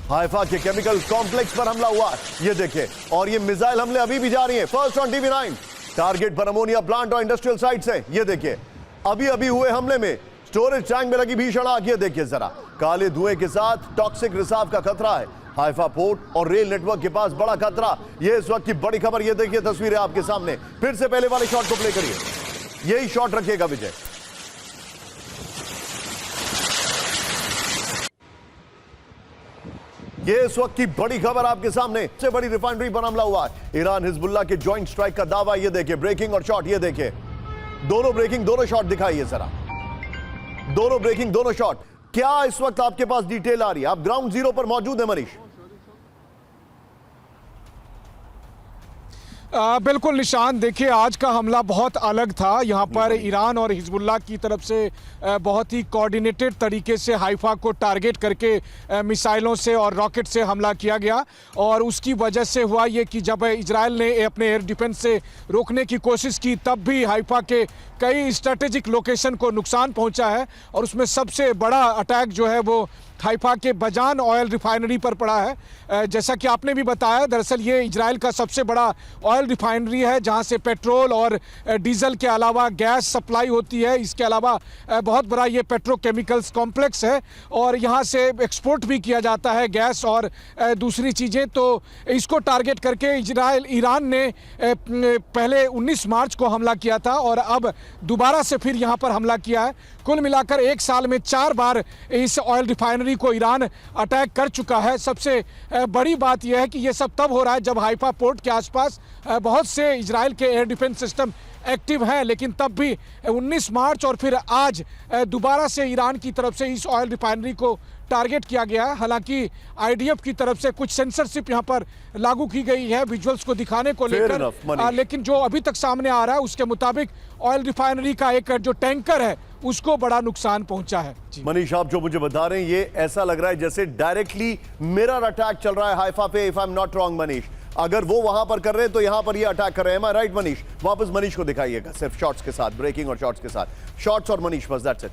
Haifa के chemical complex पर हमला हुआ, ये देखिए, और ये मिसाइल हमले अभी भी जारी हैं। फर्स्ट ऑन टीवी9, टारगेट पर अमोनिया प्लांट और इंडस्ट्रियल साइट्स हैं, ये देखिए। अभी अभी हुए हमले में स्टोरेज टैंक में लगी भीषण आग, ये देखिए जरा, काले धुएं के साथ टॉक्सिक रिसाव का खतरा है। हाइफा पोर्ट और रेल नेटवर्क के पास बड़ा खतरा, ये इस वक्त की बड़ी खबर। ये देखिए तस्वीरें आपके सामने, फिर से पहले वाले शॉट को प्ले करिए, यही शॉट रखिएगा विजय। ये इस वक्त की बड़ी खबर आपके सामने, सबसे बड़ी रिफाइनरी पर हमला हुआ है। ईरान हिजबुल्लाह के जॉइंट स्ट्राइक का दावा, ये देखिए, ब्रेकिंग और शॉट, ये देखिए, दोनों ब्रेकिंग दोनों शॉट दिखाइए जरा, दोनों ब्रेकिंग दोनों शॉट। क्या इस वक्त आपके पास डिटेल आ रही है? आप ग्राउंड जीरो पर मौजूद है मनीष? बिल्कुल निशान, देखिए आज का हमला बहुत अलग था। यहाँ पर ईरान और हिजबुल्लाह की तरफ से बहुत ही कोऑर्डिनेटेड तरीके से हाइफा को टारगेट करके मिसाइलों से और रॉकेट से हमला किया गया, और उसकी वजह से हुआ ये कि जब इजराइल ने अपने एयर डिफेंस से रोकने की कोशिश की, तब भी हाइफा के कई स्ट्रेटेजिक लोकेशन को नुकसान पहुंचा है। और उसमें सबसे बड़ा अटैक जो है वो हाइफा के बजान ऑयल रिफाइनरी पर पड़ा है। जैसा कि आपने भी बताया, दरअसल ये इजराइल का सबसे बड़ा ऑयल रिफाइनरी है, जहां से पेट्रोल और डीजल के अलावा गैस सप्लाई होती है। इसके अलावा बहुत बड़ा ये पेट्रोकेमिकल्स कॉम्प्लेक्स है, और यहाँ से एक्सपोर्ट भी किया जाता है गैस और दूसरी चीज़ें। तो इसको टारगेट करके ईरान ने पहले 19 मार्च को हमला किया था, और अब दोबारा से फिर यहाँ पर हमला किया है। कुल मिलाकर एक साल में 4 बार इस ऑयल रिफाइनरी को ईरान अटैक कर चुका है। सबसे बड़ी बात यह है कि यह सब तब हो रहा है जब हाइफा पोर्ट के आसपास बहुत से इजराइल के एयर डिफेंस सिस्टम एक्टिव हैं, लेकिन तब भी 19 मार्च और फिर आज दोबारा से ईरान की तरफ से इस ऑयल रिफाइनरी को टारगेट किया गया है। हालांकि आईडीएफ की तरफ से कुछ सेंसरशिप यहां पर लागू की गई है विजुअल्स को दिखाने को लेकर, लेकिन जो अभी तक सामने आ रहा है उसके मुताबिक ऑयल रिफाइनरी का एक जो टैंकर है उसको बड़ा नुकसान पहुंचा है। मनीष, आप जो मुझे बता रहे हैं ये ऐसा लग रहा है जैसे डायरेक्टली मिरर अटैक चल रहा है हाइफा पे, if I am not wrong Manish. अगर वो वहां पर कर रहे हैं तो यहां पर ये अटैक कर रहे हैं, राइट मनीष? वापस मनीष को दिखाइएगा सिर्फ शॉट्स के साथ, ब्रेकिंग और शॉट्स के साथ, शॉट्स और मनीष, बस दैट्स इट।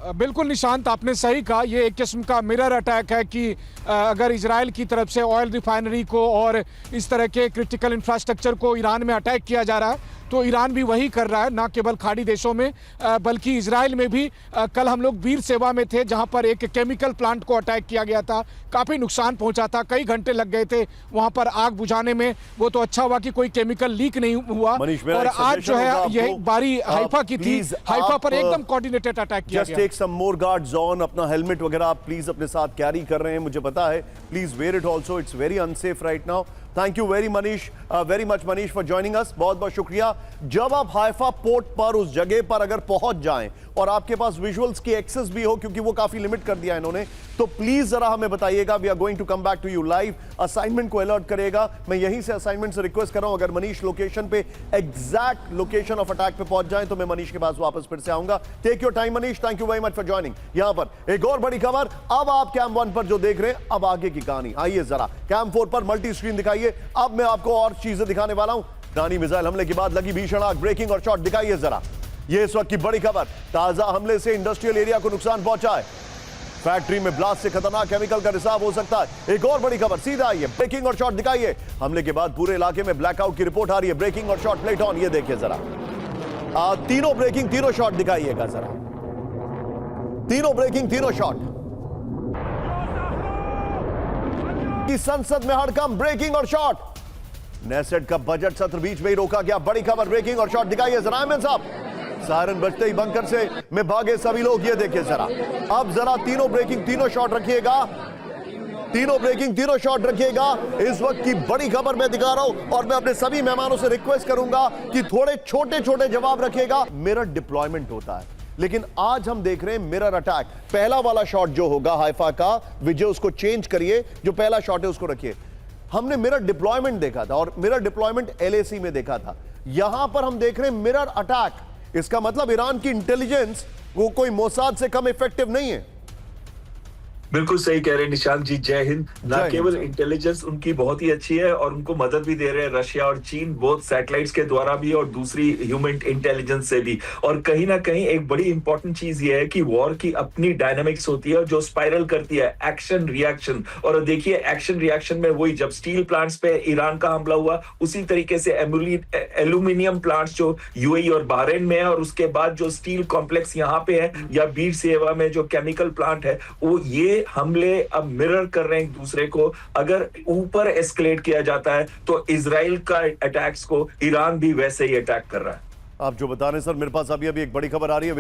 बिल्कुल निशांत, आपने सही कहा, ये एक किस्म का मिरर अटैक है कि अगर इजराइल की तरफ से ऑयल रिफाइनरी को और इस तरह के क्रिटिकल इंफ्रास्ट्रक्चर को ईरान में अटैक किया जा रहा है, तो ईरान भी वही कर रहा है, ना केवल खाड़ी देशों में बल्कि इजराइल में भी। कल हम लोग वीर सेवा में थे, जहां पर एक केमिकल प्लांट को अटैक किया गया था, काफ़ी नुकसान पहुंचा था, कई घंटे लग गए थे वहां पर आग बुझाने में। वो तो अच्छा हुआ कि कोई केमिकल लीक नहीं हुआ। और आज जो है यही बारी हाइफा की थी, हाइफा पर एकदम कोऑर्डिनेटेड अटैक किया गया। Take some more guards on, अपना हेलमेट वगैरह आप प्लीज अपने साथ कैरी कर रहे हैं, मुझे पता है, please wear it also, it's very unsafe right now. Thank you very much Manish for joining us, बहुत बहुत शुक्रिया। जब आप हाइफा पोर्ट पर उस जगह पर अगर पहुंच जाएं और आपके पास विजुअल्स की एक्सेस भी हो, क्योंकि वो काफी लिमिट कर दिया इन्होंने, तो प्लीज जरा हमें बताइएगा। We are going to come back to you live, assignment को अलर्ट करेगा। मैं यहीं से असाइनमेंट से रिक्वेस्ट कर रहा हूं, अगर मनीष लोकेशन पे, एग्जैक्ट लोकेशन ऑफ अटैक पे पहुंच जाएं तो मैं मनीष के पास वापस फिर से आऊंगा। Take your time Manish, thank you very much for joining. यहां पर एक और बड़ी खबर, अब आप कैम 1 पर जो देख रहे हैं, अब आगे की कहानी। आइए जरा कैम 4 पर मल्टी स्क्रीन दिखाइए, अब मैं आपको और चीजें दिखाने वाला हूं। ईरानी मिसाइल हमले के बाद लगी भीषण आग, ब्रेकिंग और शॉट दिखाइए जरा, ये इस वक्त की बड़ी खबर। ताजा हमले से इंडस्ट्रियल एरिया को नुकसान पहुंचा है, फैक्ट्री में ब्लास्ट से खतरनाक केमिकल का रिसाव हो सकता है। एक और बड़ी खबर, सीधा आइए, ब्रेकिंग और शॉट दिखाइए। हमले के बाद पूरे इलाके में ब्लैकआउट की रिपोर्ट आ रही है, ब्रेकिंग और शॉट प्लेट ऑन, ये देखिए जरा, तीनों ब्रेकिंग तीनों शॉट दिखाइएगा जरा, तीनों ब्रेकिंग तीनों शॉट। की संसद में हड़कंप, ब्रेकिंग और शॉट। नेसेट का बजट सत्र बीच में ही रोका गया, बड़ी खबर, ब्रेकिंग और शॉट दिखाइए जरा अहमद साहब। सायरन बजते ही बंकर से में भागे सभी लोग, ये देखिए जरा। अब जरा तीनों ब्रेकिंग तीनों शॉट रखिएगा, तीनों ब्रेकिंग तीनों शॉट रखिएगा। इस वक्त की बड़ी खबर मैं दिखा रहा हूं, और मैं अपने सभी मेहमानों से रिक्वेस्ट करूंगा कि थोड़े छोटे छोटे जवाब रखिएगा। मिरर डिप्लॉयमेंट होता है, लेकिन आज हम देख रहे हैं मिरर अटैक। पहला वाला शॉट जो होगा हाइफा का, विजय उसको चेंज करिए, जो पहला शॉट है उसको रखिए। हमने मिरर डिप्लॉयमेंट देखा था, और मिरर डिप्लॉयमेंट एलएसी में देखा था। यहां पर हम देख रहे हैं मिरर अटैक। इसका मतलब ईरान की इंटेलिजेंस वो कोई मोसाद से कम इफेक्टिव नहीं है। बिल्कुल सही कह रहे हैं निशांत जी, जय हिंद। जय न हिंद केवल सर। इंटेलिजेंस उनकी बहुत ही अच्छी है और उनको मदद भी दे रहे हैं रशिया और चीन, बोथ सैटेलाइट्स के द्वारा भी और दूसरी ह्यूमन इंटेलिजेंस से भी। और कहीं ना कहीं एक बड़ी इंपॉर्टेंट चीज ये है कि वॉर की अपनी डायनामिक्स होती है जो स्पाइरल करती है, एक्शन रिएक्शन। और देखिए एक्शन रिएक्शन में वही जब स्टील प्लांट्स पे ईरान का हमला हुआ, उसी तरीके से एल्यूमिनियम प्लांट्स जो यूएई और बहरीन में है, और उसके बाद जो स्टील कॉम्प्लेक्स यहाँ पे है, या बीर सेवा में जो केमिकल प्लांट है, वो ये हमले अब मिरर कर रहे हैं एक दूसरे को। अगर ऊपर एस्केलेट किया जाता है तो इजराइल का अटैक्स को ईरान भी वैसे ही अटैक कर रहा है। आप जो बता रहे हैं सर, मेरे पास अभी एक बड़ी खबर आ रही है।